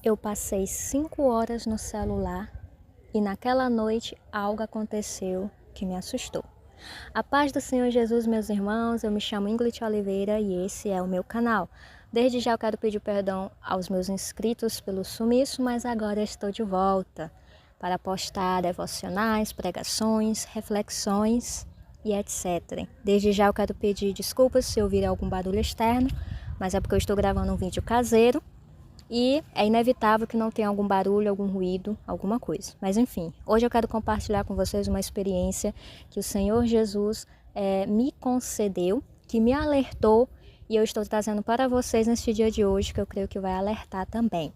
Eu passei 5 horas no celular e naquela noite algo aconteceu que me assustou. A paz do Senhor Jesus, meus irmãos, eu me chamo Ingrid Oliveira e esse é o meu canal. Desde já eu quero pedir perdão aos meus inscritos pelo sumiço, mas agora estou de volta para postar devocionais, pregações, reflexões e etc. Desde já eu quero pedir desculpas se ouvir algum barulho externo, mas é porque eu estou gravando um vídeo caseiro. E é inevitável que não tenha algum barulho, algum ruído, alguma coisa. Mas enfim, hoje eu quero compartilhar com vocês uma experiência que o Senhor Jesus me concedeu, que me alertou e eu estou trazendo para vocês neste dia de hoje, que eu creio que vai alertar também.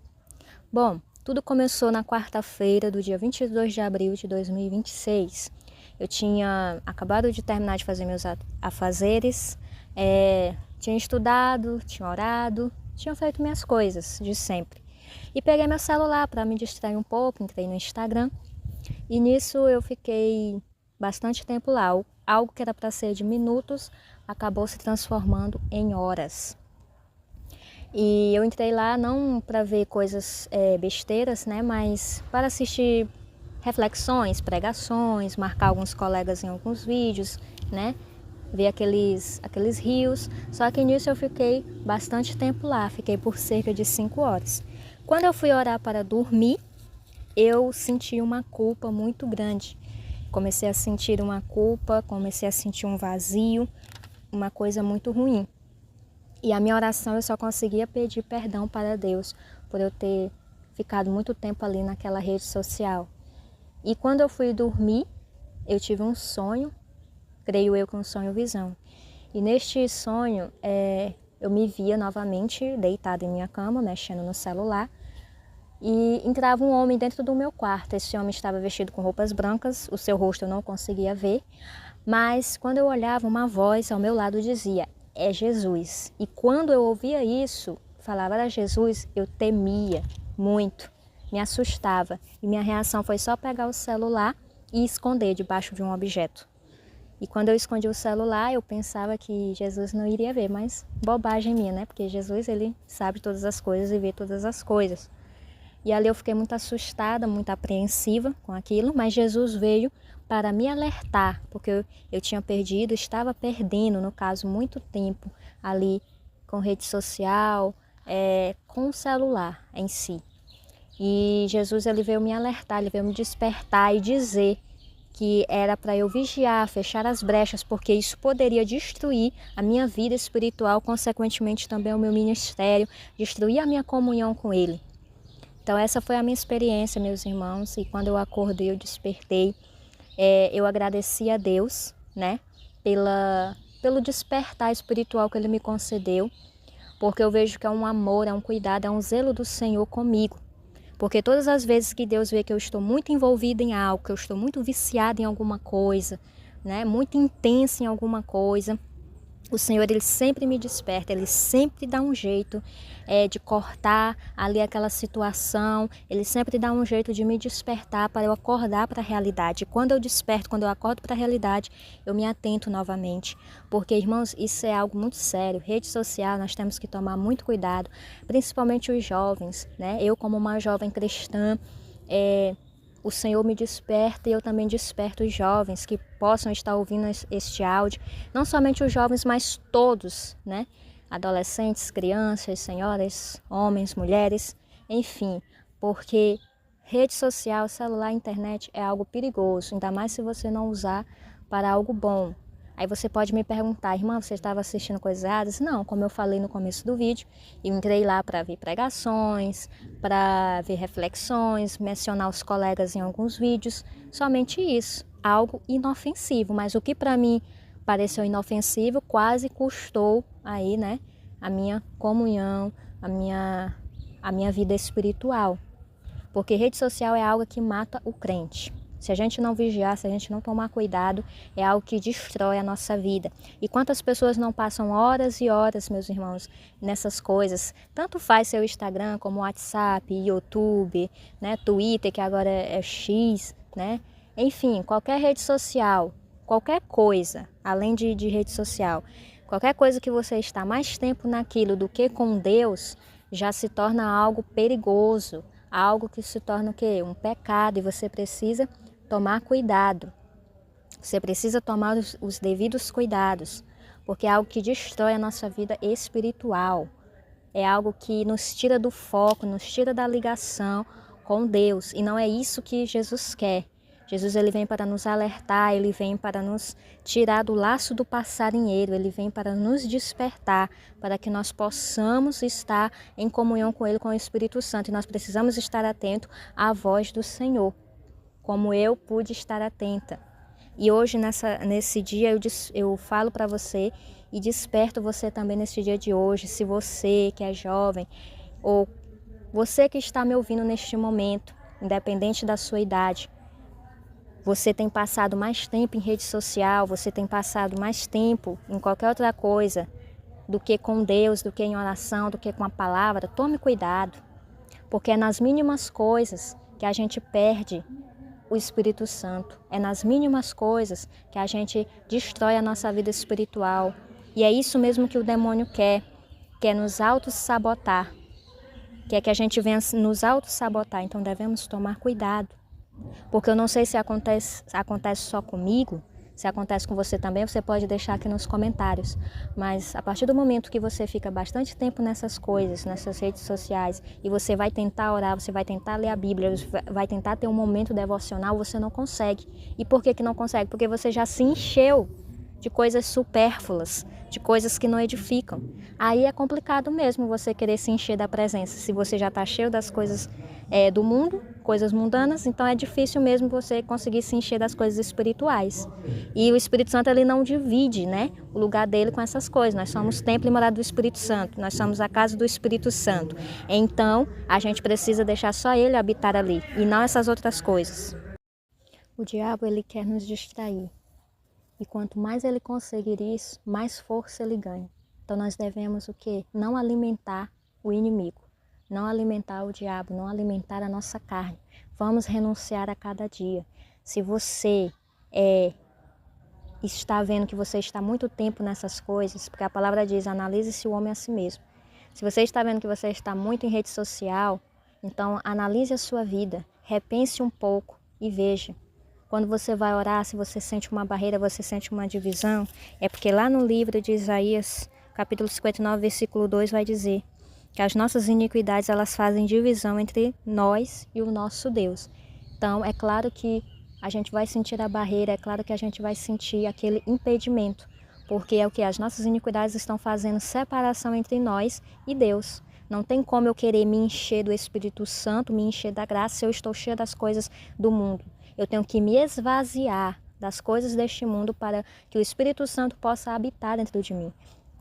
Bom, tudo começou na quarta-feira do dia 22 de abril de 2026. Eu tinha acabado de terminar de fazer meus afazeres, tinha estudado, tinha orado, tinha feito minhas coisas de sempre. E peguei meu celular para me distrair um pouco, entrei no Instagram e nisso eu fiquei bastante tempo lá. Algo que era para ser de minutos acabou se transformando em horas. E eu entrei lá não para ver coisas besteiras, né, mas para assistir reflexões, pregações, marcar alguns colegas em alguns vídeos, né? Ver aqueles rios, só que nisso eu fiquei bastante tempo lá, fiquei por cerca de 5 horas. Quando eu fui orar para dormir, eu senti uma culpa muito grande. Comecei a sentir uma culpa, comecei a sentir um vazio, uma coisa muito ruim. E a minha oração eu só conseguia pedir perdão para Deus por eu ter ficado muito tempo ali naquela rede social. E quando eu fui dormir, eu tive um sonho, creio eu que um sonho-visão. E neste sonho, eu me via novamente deitada em minha cama, mexendo no celular. E entrava um homem dentro do meu quarto. Esse homem estava vestido com roupas brancas, o seu rosto eu não conseguia ver. Mas quando eu olhava, uma voz ao meu lado dizia, é Jesus. E quando eu ouvia isso, falava era Jesus, eu temia muito, me assustava. E minha reação foi só pegar o celular e esconder debaixo de um objeto. E quando eu escondi o celular, eu pensava que Jesus não iria ver, mas bobagem minha, né? Porque Jesus, ele sabe todas as coisas e vê todas as coisas. E ali eu fiquei muito assustada, muito apreensiva com aquilo, mas Jesus veio para me alertar, porque eu tinha perdido, estava perdendo, no caso, muito tempo ali com rede social, com o celular em si. E Jesus, ele veio me alertar, ele veio me despertar e dizer que era para eu vigiar, fechar as brechas, porque isso poderia destruir a minha vida espiritual, consequentemente também o meu ministério, destruir a minha comunhão com Ele. Então essa foi a minha experiência, meus irmãos, e quando eu acordei, eu despertei, eu agradeci a Deus, né, pelo despertar espiritual que Ele me concedeu, porque eu vejo que é um amor, é um cuidado, é um zelo do Senhor comigo. Porque todas as vezes que Deus vê que eu estou muito envolvida em algo, que eu estou muito viciada em alguma coisa, né, muito intensa em alguma coisa, o Senhor, ele sempre me desperta, ele sempre dá um jeito de cortar ali aquela situação, ele sempre dá um jeito de me despertar para eu acordar para a realidade. Quando eu desperto, quando eu acordo para a realidade, eu me atento novamente. Porque, irmãos, isso é algo muito sério. Rede social, nós temos que tomar muito cuidado, principalmente os jovens, né? Eu, como uma jovem cristã, o Senhor me desperta e eu também desperto os jovens que possam estar ouvindo este áudio. Não somente os jovens, mas todos, né? Adolescentes, crianças, senhoras, homens, mulheres, enfim. Porque rede social, celular, internet é algo perigoso, ainda mais se você não usar para algo bom. Aí você pode me perguntar, irmã, você estava assistindo coisas erradas? Não, como eu falei no começo do vídeo, eu entrei lá para ver pregações, para ver reflexões, mencionar os colegas em alguns vídeos, somente isso, algo inofensivo, mas o que para mim pareceu inofensivo quase custou aí, né, a minha comunhão, a minha vida espiritual, porque rede social é algo que mata o crente. Se a gente não vigiar, se a gente não tomar cuidado, é algo que destrói a nossa vida. E quantas pessoas não passam horas e horas, meus irmãos, nessas coisas? Tanto faz seu Instagram como WhatsApp, YouTube, né, Twitter, que agora é X, né? Enfim, qualquer rede social, qualquer coisa, além de rede social, qualquer coisa que você está mais tempo naquilo do que com Deus, já se torna algo perigoso, algo que se torna o quê? Um pecado, e você precisa tomar cuidado. Você precisa tomar os devidos cuidados, porque é algo que destrói a nossa vida espiritual. É algo que nos tira do foco, nos tira da ligação com Deus. E não é isso que Jesus quer. Jesus, ele vem para nos alertar, ele vem para nos tirar do laço do passarinheiro, ele vem para nos despertar, para que nós possamos estar em comunhão com ele, com o Espírito Santo. E nós precisamos estar atentos à voz do Senhor, como eu pude estar atenta. E hoje, nesse dia, eu falo para você e desperto você também nesse dia de hoje. Se você que é jovem, ou você que está me ouvindo neste momento, independente da sua idade, você tem passado mais tempo em rede social, você tem passado mais tempo em qualquer outra coisa do que com Deus, do que em oração, do que com a palavra, tome cuidado, porque é nas mínimas coisas que a gente perde o Espírito Santo. É nas mínimas coisas que a gente destrói a nossa vida espiritual. E é isso mesmo que o demônio quer nos auto-sabotar, quer que a gente venha nos auto-sabotar. Então devemos tomar cuidado, porque eu não sei se acontece só comigo, se acontece com você também, você pode deixar aqui nos comentários. Mas a partir do momento que você fica bastante tempo nessas coisas, nessas redes sociais, e você vai tentar orar, você vai tentar ler a Bíblia, vai tentar ter um momento devocional, você não consegue. E por que não consegue? Porque você já se encheu de coisas supérfluas, de coisas que não edificam. Aí é complicado mesmo você querer se encher da presença. Se você já está cheio das coisas do mundo, coisas mundanas, então é difícil mesmo você conseguir se encher das coisas espirituais. E o Espírito Santo, ele não divide, né, o lugar dele com essas coisas. Nós somos templo e morada do Espírito Santo, nós somos a casa do Espírito Santo. Então, a gente precisa deixar só ele habitar ali e não essas outras coisas. O diabo, ele quer nos distrair. E quanto mais ele conseguir isso, mais força ele ganha. Então nós devemos o quê? Não alimentar o inimigo, não alimentar o diabo, não alimentar a nossa carne. Vamos renunciar a cada dia. Se você está vendo que você está muito tempo nessas coisas, porque a palavra diz, analise-se o homem a si mesmo. Se você está vendo que você está muito em rede social, então analise a sua vida, repense um pouco e veja. Quando você vai orar, se você sente uma barreira, você sente uma divisão, é porque lá no livro de Isaías, capítulo 59, versículo 2, vai dizer que as nossas iniquidades, elas fazem divisão entre nós e o nosso Deus. Então, é claro que a gente vai sentir a barreira, é claro que a gente vai sentir aquele impedimento, porque é o que as nossas iniquidades estão fazendo separação entre nós e Deus. Não tem como eu querer me encher do Espírito Santo, me encher da graça, se eu estou cheia das coisas do mundo. Eu tenho que me esvaziar das coisas deste mundo para que o Espírito Santo possa habitar dentro de mim.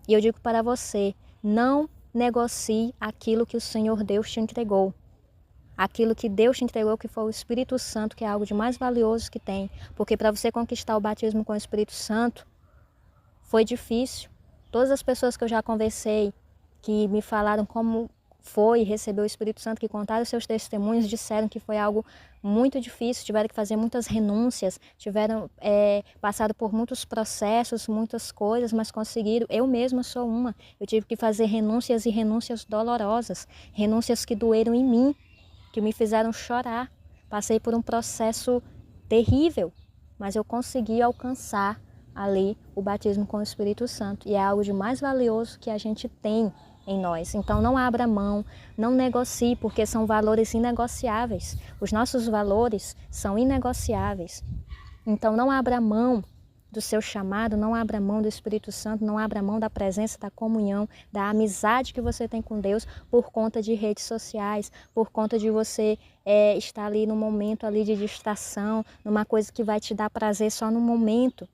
E eu digo para você, não negocie aquilo que o Senhor Deus te entregou. Aquilo que Deus te entregou, que foi o Espírito Santo, que é algo de mais valioso que tem. Porque para você conquistar o batismo com o Espírito Santo, foi difícil. Todas as pessoas que eu já conversei, que me falaram como foi receber o Espírito Santo, que contaram seus testemunhos, disseram que foi algo muito difícil, tiveram que fazer muitas renúncias, tiveram passado por muitos processos, muitas coisas, mas conseguiram. Eu mesma sou uma, eu tive que fazer renúncias e renúncias dolorosas, renúncias que doeram em mim, que me fizeram chorar. Passei por um processo terrível, mas eu consegui alcançar ali o batismo com o Espírito Santo, e é algo de mais valioso que a gente tem em nós. Então não abra mão, não negocie, porque são valores inegociáveis. Os nossos valores são inegociáveis. Então não abra mão do seu chamado, não abra mão do Espírito Santo, não abra mão da presença, da comunhão, da amizade que você tem com Deus por conta de redes sociais, por conta de você estar ali no momento ali de distração, numa coisa que vai te dar prazer só no momento.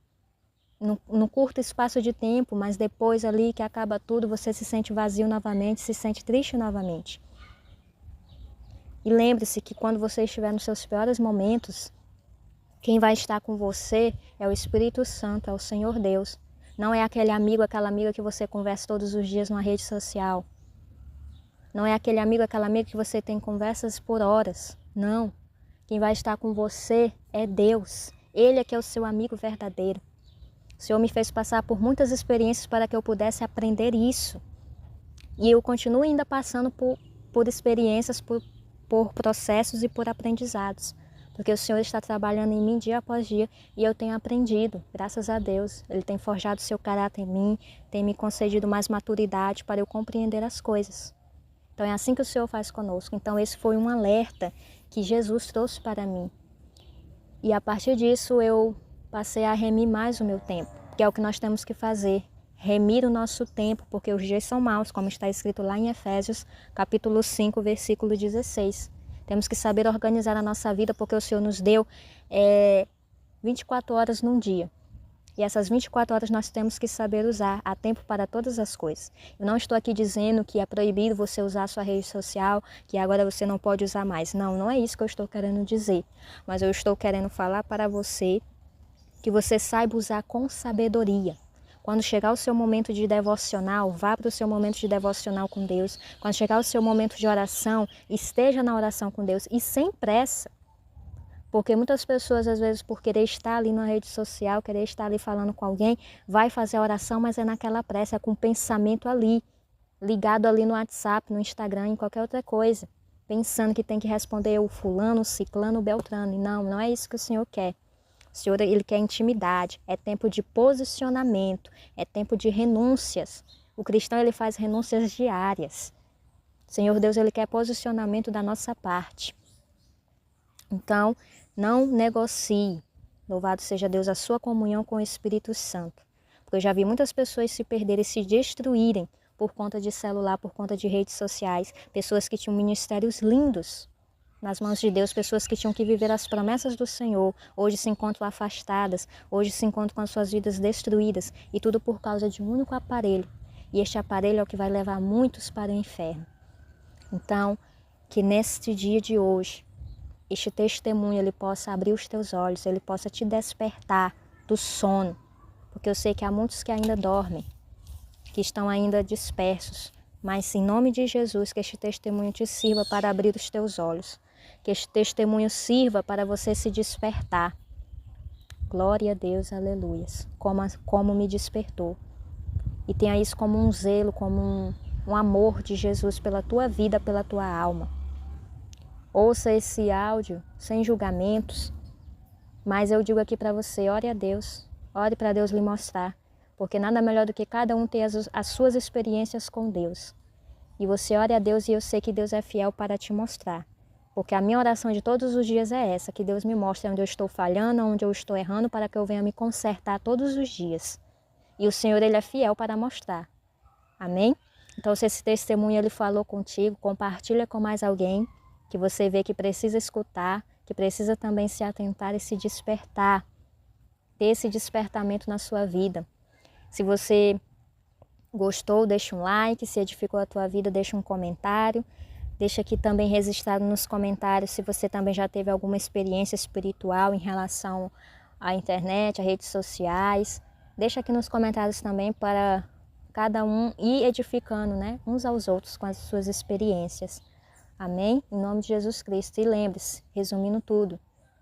No curto espaço de tempo, mas depois ali que acaba tudo, você se sente vazio novamente, se sente triste novamente. E lembre-se que quando você estiver nos seus piores momentos, quem vai estar com você é o Espírito Santo, é o Senhor Deus. Não é aquele amigo, aquela amiga que você conversa todos os dias numa rede social. Não é aquele amigo, aquela amiga que você tem conversas por horas. Não. Quem vai estar com você é Deus. Ele é que é o seu amigo verdadeiro. O Senhor me fez passar por muitas experiências para que eu pudesse aprender isso. E eu continuo ainda passando por experiências, por processos e por aprendizados. Porque o Senhor está trabalhando em mim dia após dia e eu tenho aprendido, graças a Deus. Ele tem forjado seu caráter em mim, tem me concedido mais maturidade para eu compreender as coisas. Então é assim que o Senhor faz conosco. Então esse foi um alerta que Jesus trouxe para mim. E a partir disso eu passei a remir mais o meu tempo, que é o que nós temos que fazer. Remir o nosso tempo, porque os dias são maus, como está escrito lá em Efésios, capítulo 5, versículo 16. Temos que saber organizar a nossa vida, porque o Senhor nos deu 24 horas num dia. E essas 24 horas nós temos que saber usar. Há tempo para todas as coisas. Eu não estou aqui dizendo que é proibido você usar a sua rede social, que agora você não pode usar mais. Não, não é isso que eu estou querendo dizer. Mas eu estou querendo falar para você que você saiba usar com sabedoria. Quando chegar o seu momento de devocional, vá para o seu momento de devocional com Deus. Quando chegar o seu momento de oração, esteja na oração com Deus e sem pressa. Porque muitas pessoas, às vezes, por querer estar ali na rede social, querer estar ali falando com alguém, vai fazer a oração, mas é naquela pressa, é com o pensamento ali, ligado ali no WhatsApp, no Instagram, em qualquer outra coisa, pensando que tem que responder o fulano, o ciclano, o beltrano. E não é isso que o Senhor quer. O Senhor, Ele quer intimidade, é tempo de posicionamento, é tempo de renúncias. O cristão, ele faz renúncias diárias. O Senhor Deus, Ele quer posicionamento da nossa parte. Então, não negocie, louvado seja Deus, a sua comunhão com o Espírito Santo. Porque eu já vi muitas pessoas se perderem, se destruírem por conta de celular, por conta de redes sociais. Pessoas que tinham ministérios lindos nas mãos de Deus, pessoas que tinham que viver as promessas do Senhor, hoje se encontram afastadas, hoje se encontram com as suas vidas destruídas. E tudo por causa de um único aparelho. E este aparelho é o que vai levar muitos para o inferno. Então, que neste dia de hoje, este testemunho, ele possa abrir os teus olhos, ele possa te despertar do sono, porque eu sei que há muitos que ainda dormem, que estão ainda dispersos, mas em nome de Jesus, que este testemunho te sirva para abrir os teus olhos, que este testemunho sirva para você se despertar. Glória a Deus, aleluias, como me despertou. E tenha isso como um zelo, como um amor de Jesus pela tua vida, pela tua alma. Ouça esse áudio sem julgamentos, mas eu digo aqui para você, ore a Deus, ore para Deus lhe mostrar, porque nada melhor do que cada um ter as suas experiências com Deus. E você ore a Deus e eu sei que Deus é fiel para te mostrar, porque a minha oração de todos os dias é essa, que Deus me mostre onde eu estou falhando, onde eu estou errando, para que eu venha me consertar todos os dias. E o Senhor, Ele é fiel para mostrar. Amém? Então, se esse testemunho Ele falou contigo, compartilha com mais alguém, que você vê que precisa escutar, que precisa também se atentar e se despertar, ter esse despertamento na sua vida. Se você gostou, deixa um like, se edificou a tua vida, deixa um comentário, deixa aqui também registrado nos comentários se você também já teve alguma experiência espiritual em relação à internet, às redes sociais. Deixa aqui nos comentários também para cada um ir edificando, né, uns aos outros com as suas experiências. Amém? Em nome de Jesus Cristo. E lembre-se, resumindo tudo,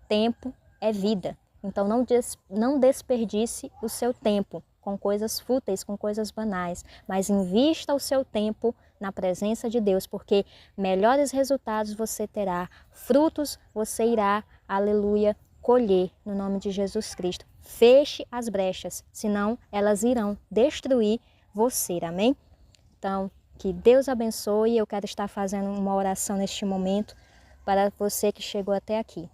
tempo é vida. Então não desperdice o seu tempo com coisas fúteis, com coisas banais, mas invista o seu tempo na presença de Deus, porque melhores resultados você terá, frutos você irá, aleluia, colher no nome de Jesus Cristo. Feche as brechas, senão elas irão destruir você. Amém? Então, que Deus abençoe. Eu quero estar fazendo uma oração neste momento para você que chegou até aqui.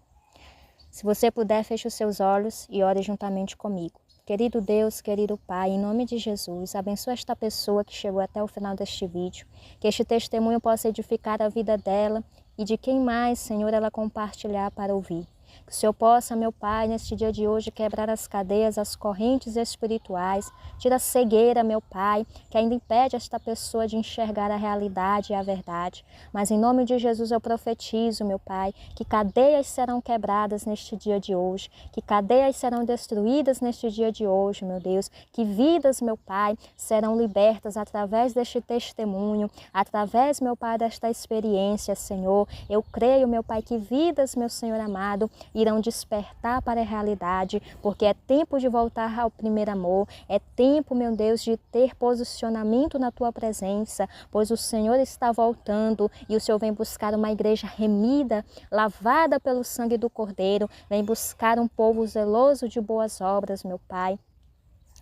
Se você puder, feche os seus olhos e ore juntamente comigo. Querido Deus, querido Pai, em nome de Jesus, abençoa esta pessoa que chegou até o final deste vídeo. Que este testemunho possa edificar a vida dela e de quem mais, Senhor, ela compartilhar para ouvir. Que o Senhor possa, meu Pai, neste dia de hoje, quebrar as cadeias, as correntes espirituais, tira a cegueira, meu Pai, que ainda impede esta pessoa de enxergar a realidade e a verdade. Mas em nome de Jesus eu profetizo, meu Pai, que cadeias serão quebradas neste dia de hoje, que cadeias serão destruídas neste dia de hoje, meu Deus, que vidas, meu Pai, serão libertas através deste testemunho, através, meu Pai, desta experiência, Senhor. Eu creio, meu Pai, que vidas, meu Senhor amado, irão despertar para a realidade, porque é tempo de voltar ao primeiro amor, é tempo, meu Deus, de ter posicionamento na tua presença, pois o Senhor está voltando e o Senhor vem buscar uma igreja remida, lavada pelo sangue do Cordeiro, vem buscar um povo zeloso de boas obras, meu Pai.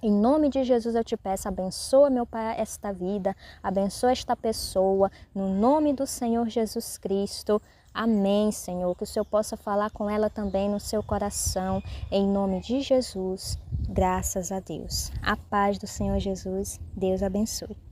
Em nome de Jesus eu te peço, abençoa, meu Pai, esta vida, abençoa esta pessoa, no nome do Senhor Jesus Cristo. Amém, Senhor, que o Senhor possa falar com ela também no seu coração, em nome de Jesus. Graças a Deus. A paz do Senhor Jesus, Deus abençoe.